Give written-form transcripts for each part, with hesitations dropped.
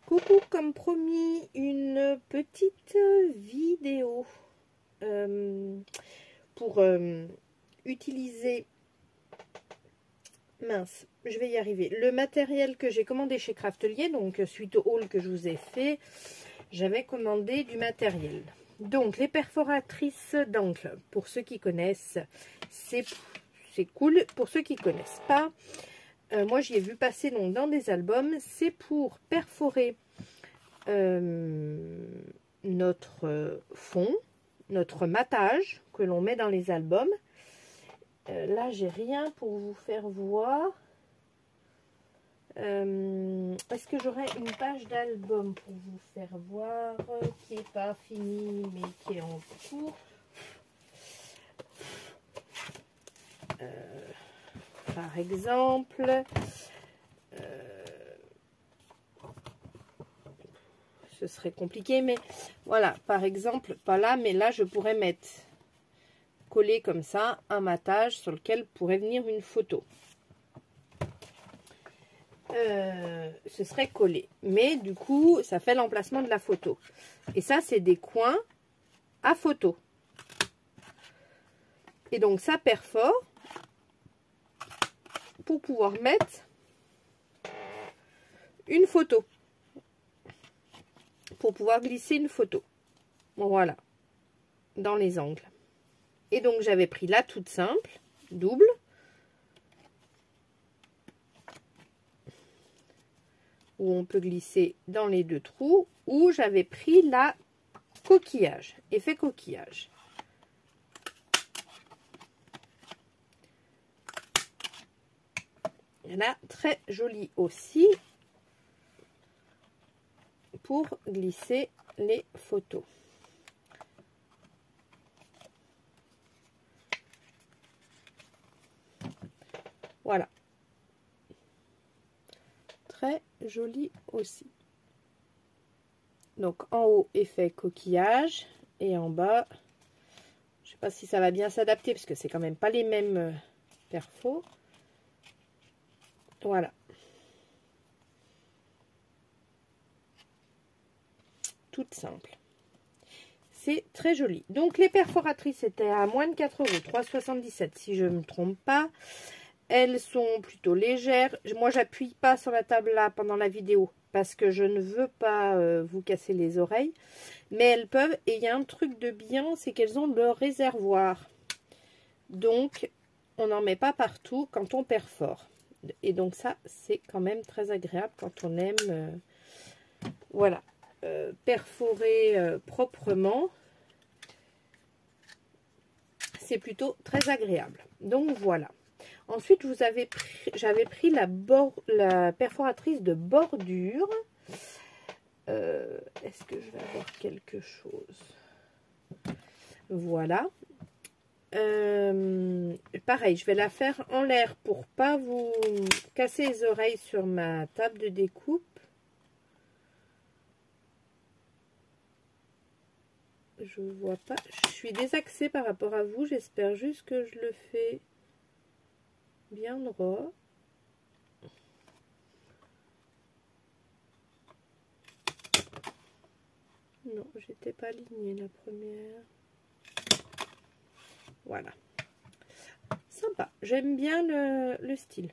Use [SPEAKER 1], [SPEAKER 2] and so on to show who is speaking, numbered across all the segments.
[SPEAKER 1] Coucou, comme promis, une petite vidéo pour utiliser, mince, je vais y arriver, le matériel que j'ai commandé chez Craftelier. Donc suite au haul que je vous ai fait, j'avais commandé du matériel. Donc les perforatrices d'encre, pour ceux qui connaissent, c'est cool. Pour ceux qui connaissent pas, moi j'y ai vu passer donc dans des albums. C'est pour perforer notre fond, notre matage que l'on met dans les albums. Là j'ai rien pour vous faire voir. Est-ce que j'aurai une page d'album pour vous faire voir qui n'est pas finie mais qui est en cours? Par exemple, ce serait compliqué, mais voilà, par exemple, pas là, mais là, je pourrais mettre, coller comme ça, un matage sur lequel pourrait venir une photo. Ce serait collé, mais du coup, ça fait l'emplacement de la photo. Et ça, c'est des coins à photo. Et donc, ça perfore pour pouvoir mettre une photo. Pour pouvoir glisser une photo. Voilà. Dans les angles. Et donc, j'avais pris la toute simple, double. Où on peut glisser dans les deux trous. Ou j'avais pris la coquillage. Effet coquillage. Il y en a très joli aussi. Pour glisser les photos. Voilà. Très joli aussi. Donc en haut, effet coquillage. Et en bas, je ne sais pas si ça va bien s'adapter parce que c'est quand même pas les mêmes perfos. Voilà. Toute simple. C'est très joli. Donc les perforatrices étaient à moins de 4 €, 3,77 € si je ne me trompe pas. Elles sont plutôt légères. Moi, j'appuie pas sur la table là pendant la vidéo parce que je ne veux pas vous casser les oreilles. Mais elles peuvent. Et il y a un truc de bien, c'est qu'elles ont leur réservoir. Donc, on n'en met pas partout quand on perfore. Et donc ça, c'est quand même très agréable quand on aime. Voilà. Perforer proprement, c'est plutôt très agréable. Donc voilà. Ensuite, j'avais pris la perforatrice de bordure. Est-ce que je vais avoir quelque chose? Voilà. Pareil, je vais la faire en l'air pour pas vous casser les oreilles sur ma table de découpe. Je vois pas, je suis désaxée par rapport à vous, j'espère juste que je le fais bien droit. Non, j'étais pas alignée la première. Voilà. Sympa, j'aime bien le style.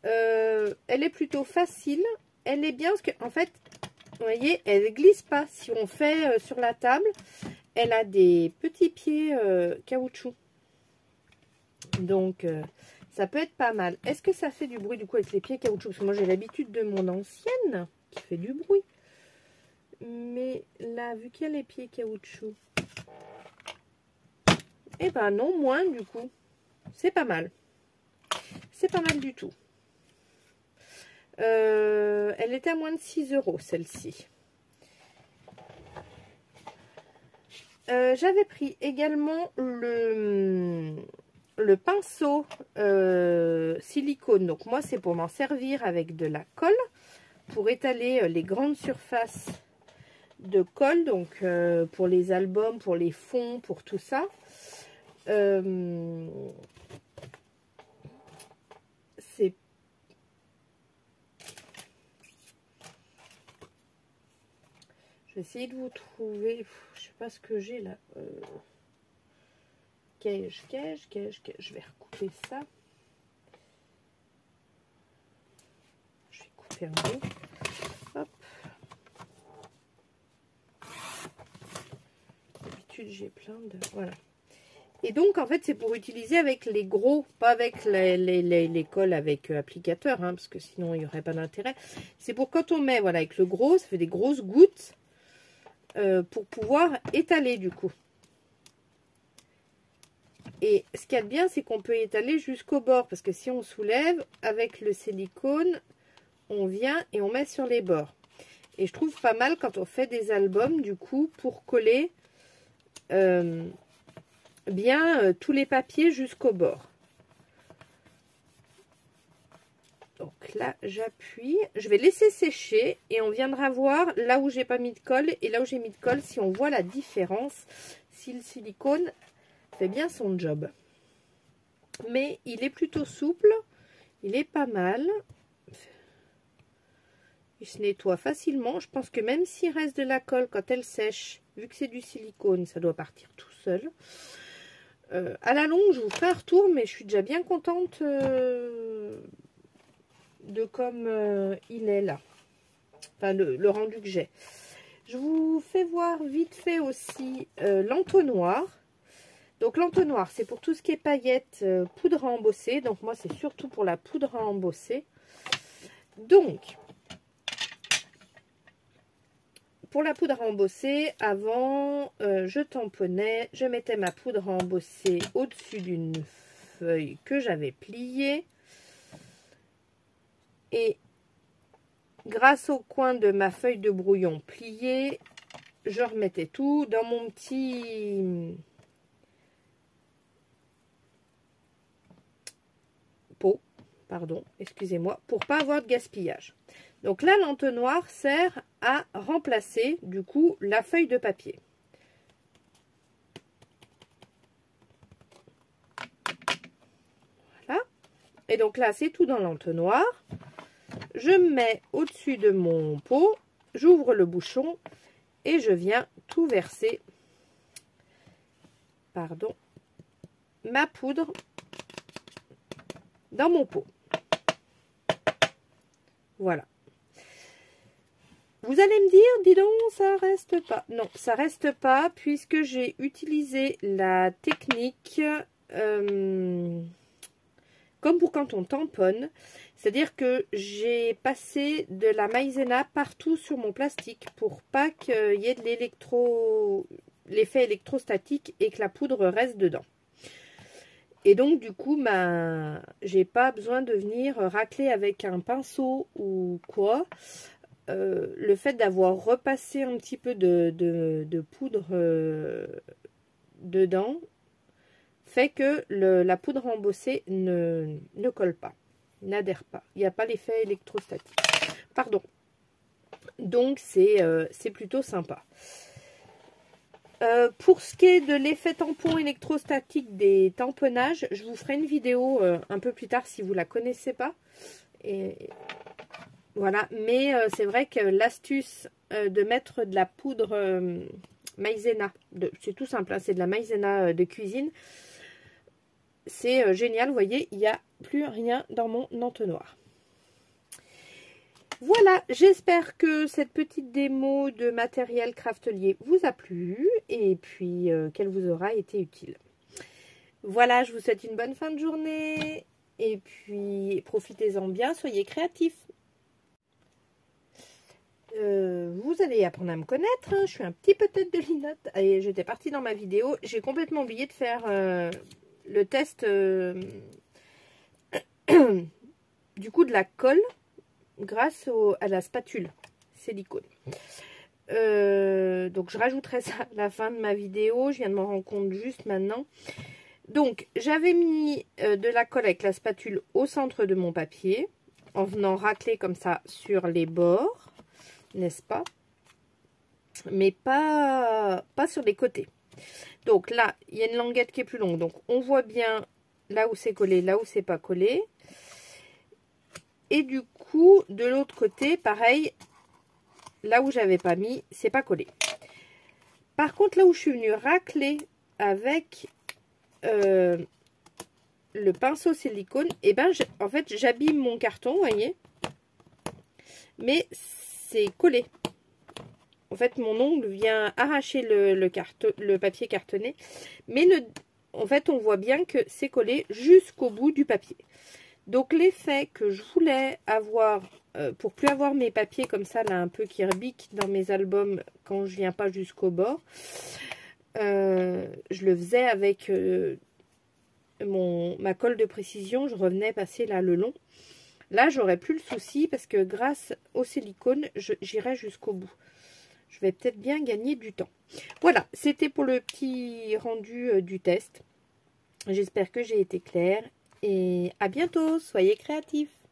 [SPEAKER 1] Elle est plutôt facile, elle est bien parce que en fait, vous voyez, elle glisse pas. Si on fait sur la table, elle a des petits pieds caoutchouc. Donc, ça peut être pas mal. Est-ce que ça fait du bruit du coup avec les pieds caoutchouc? Parce que moi, j'ai l'habitude de mon ancienne qui fait du bruit. Mais là, vu qu'il y a les pieds caoutchouc, eh ben non, moins du coup. C'est pas mal. C'est pas mal du tout. Elle était à moins de 6 € celle-ci. J'avais pris également le pinceau silicone. Donc moi c'est pour m'en servir avec de la colle. Pour étaler les grandes surfaces de colle. Donc pour les albums, pour les fonds, pour tout ça. c'est... Je vais essayer de vous trouver... Je sais pas ce que j'ai là. Je vais recouper ça. Je vais couper un bout. Hop. D'habitude, j'ai plein de... Voilà. Et donc, en fait, c'est pour utiliser avec les gros, pas avec les cols avec applicateur, hein, parce que sinon, il n'y aurait pas d'intérêt. C'est pour quand on met, voilà, avec le gros, ça fait des grosses gouttes pour pouvoir étaler, du coup. Et ce qu'il y a de bien, c'est qu'on peut étaler jusqu'au bord, parce que si on soulève, avec le silicone, on vient et on met sur les bords. Et je trouve pas mal quand on fait des albums, du coup, pour coller bien tous les papiers jusqu'au bord. Donc là, j'appuie. Je vais laisser sécher et on viendra voir là où j'ai pas mis de colle et là où j'ai mis de colle, si on voit la différence, si le silicone fait bien son job. Mais il est plutôt souple, il est pas mal. Il se nettoie facilement. Je pense que même s'il reste de la colle quand elle sèche, vu que c'est du silicone, ça doit partir tout seul. À la longue, je vous ferai un retour, mais je suis déjà bien contente de comme il est là. Enfin, le rendu que j'ai. Je vous fais voir vite fait aussi l'entonnoir. Donc l'entonnoir, c'est pour tout ce qui est paillettes, poudre à embosser. Donc moi, c'est surtout pour la poudre à embosser. Donc, pour la poudre à embosser, avant, je tamponnais, je mettais ma poudre à embosser au-dessus d'une feuille que j'avais pliée. Et grâce au coin de ma feuille de brouillon pliée, je remettais tout dans mon petit pot, pardon, excusez-moi, pour pas avoir de gaspillage. Donc là, l'entonnoir sert à remplacer, du coup, la feuille de papier. Voilà. Et donc là, c'est tout dans l'entonnoir. Je mets au-dessus de mon pot, j'ouvre le bouchon et je viens tout verser, pardon, ma poudre dans mon pot. Voilà. Vous allez me dire, dis donc, ça reste pas. Non, ça reste pas puisque j'ai utilisé la technique comme pour quand on tamponne. C'est-à-dire que j'ai passé de la maïzena partout sur mon plastique pour pas qu'il y ait de l'effet électrostatique et que la poudre reste dedans. Et donc, du coup, j'ai pas besoin de venir racler avec un pinceau ou quoi. Le fait d'avoir repassé un petit peu de poudre dedans fait que la poudre embossée ne colle pas, n'adhère pas. Il n'y a pas l'effet électrostatique. Pardon. Donc, c'est plutôt sympa. Pour ce qui est de l'effet tampon électrostatique des tamponnages, je vous ferai une vidéo un peu plus tard si vous ne la connaissez pas. Et voilà, mais c'est vrai que l'astuce de mettre de la poudre maïzena, c'est tout simple, hein, c'est de la maïzena de cuisine. C'est génial, vous voyez, il n'y a plus rien dans mon entonnoir. Voilà, j'espère que cette petite démo de matériel craftelier vous a plu et puis qu'elle vous aura été utile. Voilà, je vous souhaite une bonne fin de journée et puis profitez-en bien, soyez créatifs. Vous allez apprendre à me connaître, hein. Je suis un petit peu tête de linotte. Allez, j'étais partie dans ma vidéo, j'ai complètement oublié de faire le test du coup de la colle grâce à la spatule silicone. Donc je rajouterai ça à la fin de ma vidéo, je viens de m'en rendre compte juste maintenant. Donc j'avais mis de la colle avec la spatule au centre de mon papier en venant racler comme ça sur les bords, n'est-ce pas? Mais pas sur les côtés. Donc là, il y a une languette qui est plus longue. Donc on voit bien là où c'est collé, là où c'est pas collé. Et du coup, de l'autre côté, pareil, là où j'avais pas mis, c'est pas collé. Par contre, là où je suis venue racler avec le pinceau silicone, et ben en fait j'abîme mon carton, vous voyez, mais c'est collé. En fait mon ongle vient arracher le papier cartonné, mais en fait on voit bien que c'est collé jusqu'au bout du papier. Donc l'effet que je voulais avoir, pour plus avoir mes papiers comme ça là un peu qui rebiquent dans mes albums quand je viens pas jusqu'au bord, je le faisais avec ma colle de précision, je revenais passer là le long. Là, j'aurais plus le souci parce que grâce au silicone, j'irai jusqu'au bout. Je vais peut-être bien gagner du temps. Voilà, c'était pour le petit rendu du test. J'espère que j'ai été claire et à bientôt. Soyez créatifs.